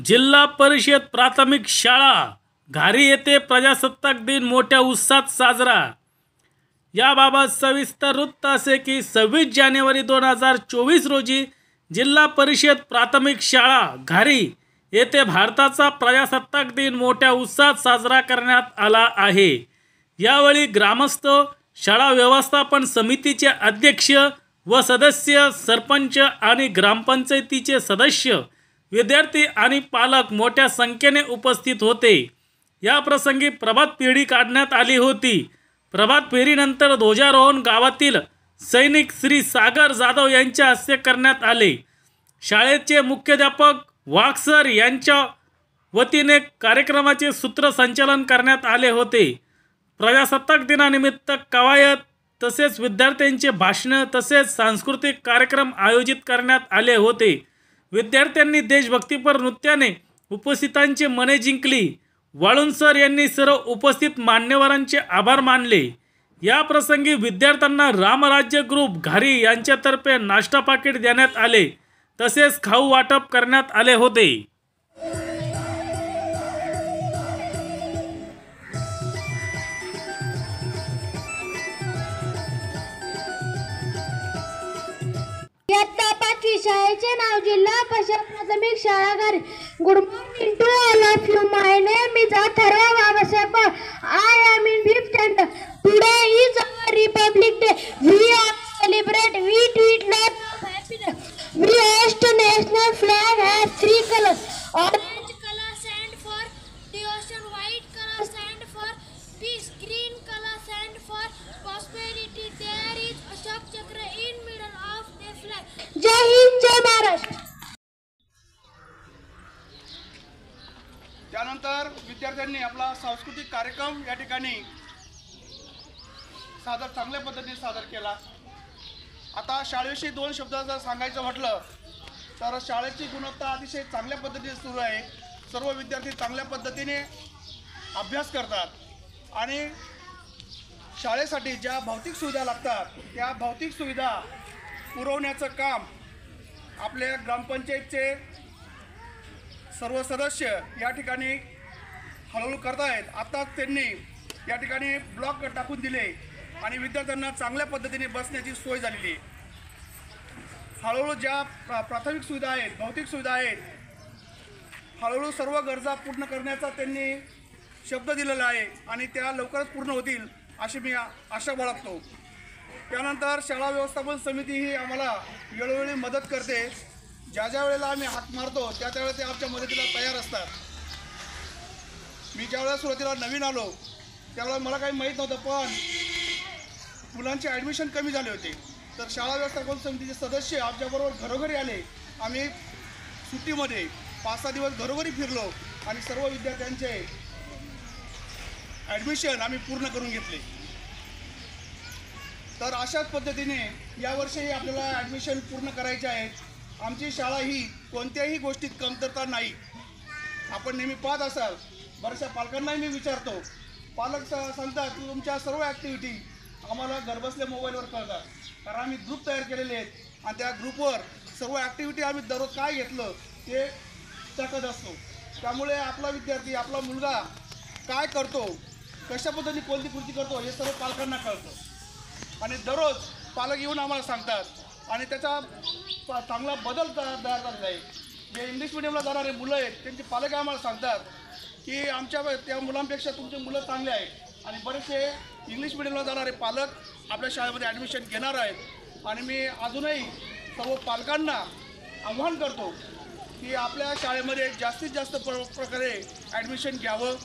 जिल्हा परिषद प्राथमिक शाळा घारी येथे प्रजासत्ताक दिन मोठ्या उत्साहात साजरा। याबाबत सविस्तर वृत्त असे की 26 जानेवारी 2024 रोजी जिल्हा परिषद प्राथमिक शाळा घारी येथे भारताचा प्रजासत्ताक दिन मोठ्या उत्साहात साजरा करण्यात आला आहे। यावेळी ग्रामस्थ, शाळा व्यवस्थापन समितीचे अध्यक्ष व सदस्य, सरपंच आणि ग्रामपंचायतीचे सदस्य, विद्यार्थी आणि पालक मोठ्या संख्येने उपस्थित होते। या प्रसंगी प्रभात फेरी काढण्यात आली होती। प्रभात फेरीनंतर ध्वजारोहण गावातील सैनिक श्री सागर जाधव यांच्या हस्ते करण्यात आले। शाळेचे मुख्याध्यापक वाघ सर यांच्या वतीने कार्यक्रमाचे सूत्रसंचालन करण्यात आले होते। प्रजासत्ताक दिनानिमित्त कवायत तसेच विद्यार्थ्यांचे भाषण तसेच सांस्कृतिक कार्यक्रम आयोजित करण्यात आले होते। विद्यार्थ्यांनी देशभक्तीपर नृत्याने उपस्थितांची मने जिंकली। वाळुंज सर यांनी सर्व उपस्थित मान्यवरांचे आभार मानले। या प्रसंगी विद्यार्थ्यांना रामराज्य ग्रुप घारी यांच्यातर्फे नाश्ता पाकिट देण्यात आले तसेच खाऊ वाटप करण्यात आले होते। इयत्ता 5वी शाळेचे नाव जिल्हा परिषद प्राथमिक शाळा घारी। Good morning to all of you. My name is Atharva Babasaheb. I am in 5th standard. Today is our Republic Day. We all celebrate. We do it lot of happiness. We hoist national flag has 3 colors. Orange color stand for devotion, white color stand for peace, green color stand for prosperity. There is Ashok Chakra in middle of the flag. जय हिंद, जय महाराष्ट्र. त्यानंतर विद्यार्थ्यांनी आपला सांस्कृतिक कार्यक्रम या ठिकाणी चांगल्या पद्धतीने सादर केला। आता शाळेविषयी 2 शब्द जर सांगायचं म्हटलं तर शाळेची गुणवत्ता अतिशय चांगल्या पद्धतीने सुरू आहे। सर्व विद्यार्थी चांगल्या पद्धतीने अभ्यास करतात आणि शाळेसाठी ज्या भौतिक सुविधा लागतात त्या भौतिक सुविधा पुरवण्याचं काम आपल्या ग्रामपंचायतचे सर्व सदस्य या ठिकाणी हळूहळू करत आहेत। आता त्यांनी या ठिकाणी ब्लॉक टाकून दिले आणि विद्यार्थ्यांना चांगल्या पद्धतीने बसण्याची सोय झालेली आहे। हळूहळू ज्या प्राथमिक सुविधा आहेत, भौतिक सुविधा आहेत, हळूहळू सर्व गरजा पूर्ण करण्याचा त्यांनी शब्द दिलेला आहे आणि त्या लवकरच पूर्ण होतील अशी मी आशा बाळगतो। त्यानंतर शाळा व्यवस्थापन समिती ही आम्हाला वेळोवेळी मदत करते। ज्या वेळेला आम्ही हात मारतो त्यावेळेला ते आमच्या मदतीला तयार असतात। मी ज्यावेळेला सुरुवातीला नवीन आलो त्यावेळेला मला काही माहीत नव्हतं, पण मुलांचे ॲडमिशन कमी झाले होते तर शाळा व्यवस्थापन समितीचे सदस्य आमच्याबरोबर घरोघरी आले। आम्ही सुट्टीमध्ये 5-6 दिवस घरोघरी फिरलो आणि सर्व विद्यार्थ्यांचे ॲडमिशन आम्ही पूर्ण करून घेतले। तर अशाच पद्धतीने यावर्षीही आपल्याला ॲडमिशन पूर्ण करायचे आहेत। आमची शाळा ही कोणत्याही गोष्टीत कमतरता नाही। आपण नेहमी पाहत असाल, बऱ्याचशा पालकांनाही मी विचारतो, पालक सांगतात तुमच्या सर्व ॲक्टिव्हिटी आम्हाला घरबसल्या मोबाईलवर कळतात, कारण आम्ही ग्रुप तयार केलेले आहेत आणि त्या ग्रुपवर सर्व ॲक्टिव्हिटी आम्ही दररोज काय घेतलं ते टाकत असतो। त्यामुळे आपला विद्यार्थी, आपला मुलगा काय करतो, कशा पद्धतीने कोणती कृती करतो हे सर्व पालकांना कळतं आणि दररोज पालक येऊन आम्हाला सांगतात आणि त्याचा चांगला बदल तयार झालेला आहे। जे इंग्लिश मिडियमला जाणारे मुलं आहेत त्यांचे पालक आम्हाला सांगतात की आमच्या त्या मुलांपेक्षा तुमचे मुलं चांगले आहेत आणि बरेचसे इंग्लिश मिडियमला जाणारे पालक आपल्या शाळेमध्ये ॲडमिशन घेणार आहेत। आणि मी अजूनही सर्व पालकांना आव्हान करतो की आपल्या शाळेमध्ये जास्तीत जास्त प्रकारे ॲडमिशन घ्यावं।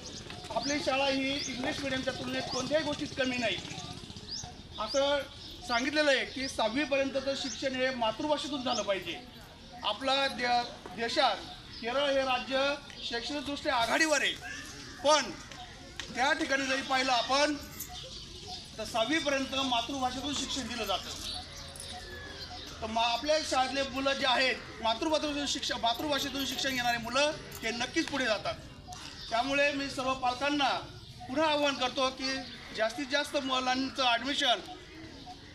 आपली शाळा ही इंग्लिश मिडियमच्या तुलनेत कोणत्याही गोष्टीत कमी नाही। असं सांगितलेलं आहे की 6वीपर्यंतचं शिक्षण हे मातृभाषेतून झालं पाहिजे। आपला देशात केरळ हे राज्य शैक्षणिकदृष्ट्या आघाडीवर आहे, पण त्या ठिकाणी जरी पाहिलं आपण तर 6वीपर्यंत मातृभाषेतून शिक्षण दिलं जातं। तर आपल्या शाळेतले मुलं जे आहेत मातृभाषेतून शिक्षण घेणारे मुलं हे नक्कीच पुढे जातात। त्यामुळे मी सर्व पालकांना पुन्हा आवाहन करतो की जास्तीत जास्त मुलांचं ॲडमिशन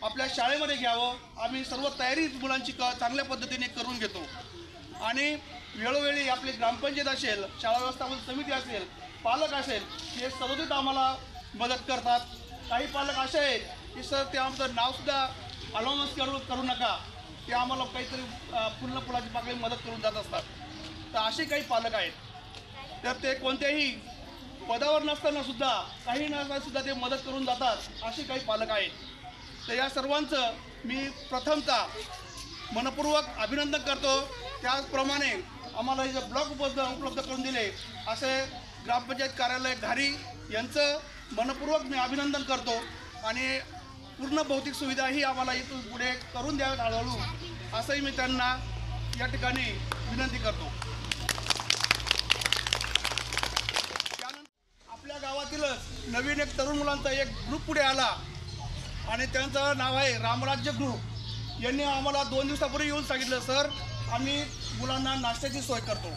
आपल्या शाळेमध्ये घ्यावं। आम्ही सर्व तयारी मुलांची चांगल्या पद्धतीने करून घेतो आणि वेळोवेळी आपली ग्रामपंचायत असेल, शाळा व्यवस्थापन समिती असेल, पालक असेल, हे सदोदित आम्हाला मदत करतात. काही पालक असे आहेत की सर ते आमचं नावसुद्धा अनाउन्स करू नका, ते आम्हाला काहीतरी पूर्ण फुलाची पाकळी मदत करून जात असतात. तर असे काही पालक आहेत, तर ते कोणत्याही पदावर नसताना सुद्धा काही नसताना सुद्धा ते मदत करून जातात. असे काही पालक आहेत. तर या सर्वांचं मी प्रथमतः मनपूर्वक अभिनंदन करतो. त्याचप्रमाणे आम्हाला हे ब्लॉक उपलब्ध करून दिले असे ग्रामपंचायत कार्यालय घारी यांचं मनपूर्वक मी अभिनंदन करतो. आणि पूर्ण भौतिक सुविधाही आम्हाला इथून पुढे करून द्याव्यात हळूहळू, असंही मी त्यांना या ठिकाणी विनंती करतो. त्यानंतर आपल्या गावातीलच नवीन एक तरुण मुलांचा एक ग्रुप पुढे आला आणि त्यांचं नाव आहे रामराज्य ग्रुप. यांनी आम्हाला 2 दिवसापूर्वी येऊन सांगितलं, सर आम्ही मुलांना नाश्त्याची सोय करतो.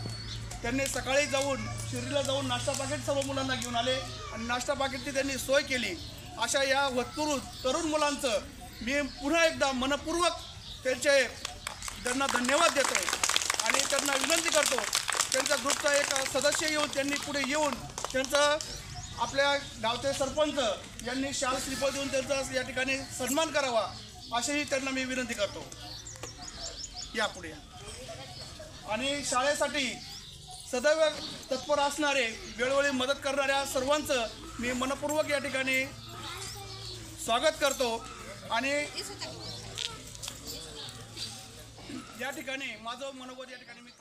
त्यांनी सकाळी जाऊन शिर्डीला जाऊन नाश्ता पाकिट सर्व मुलांना घेऊन आले आणि नाश्ता पाकिटची त्यांनी सोय केली. अशा या होतकरू तरुण मुलांचं मी पुन्हा एकदा मनपूर्वक त्यांना धन्यवाद देतो आणि त्यांना विनंती करतो, त्यांच्या ग्रुपचा एक सदस्य येऊन त्यांनी पुढे येऊन त्यांचं आपल्या गावचे सरपंच यांनी शाल श्रीफळ देऊन त्यांचा या ठिकाणी सन्मान करावा, अशीही त्यांना मी विनंती करतो. यापुढे आणि शाळेसाठी सदैव तत्पर असणारे, वेळोवेळी मदत करणाऱ्या सर्वांचं मी मनपूर्वक या ठिकाणी स्वागत करतो. आणि या ठिकाणी माझं मनोगत या ठिकाणी मी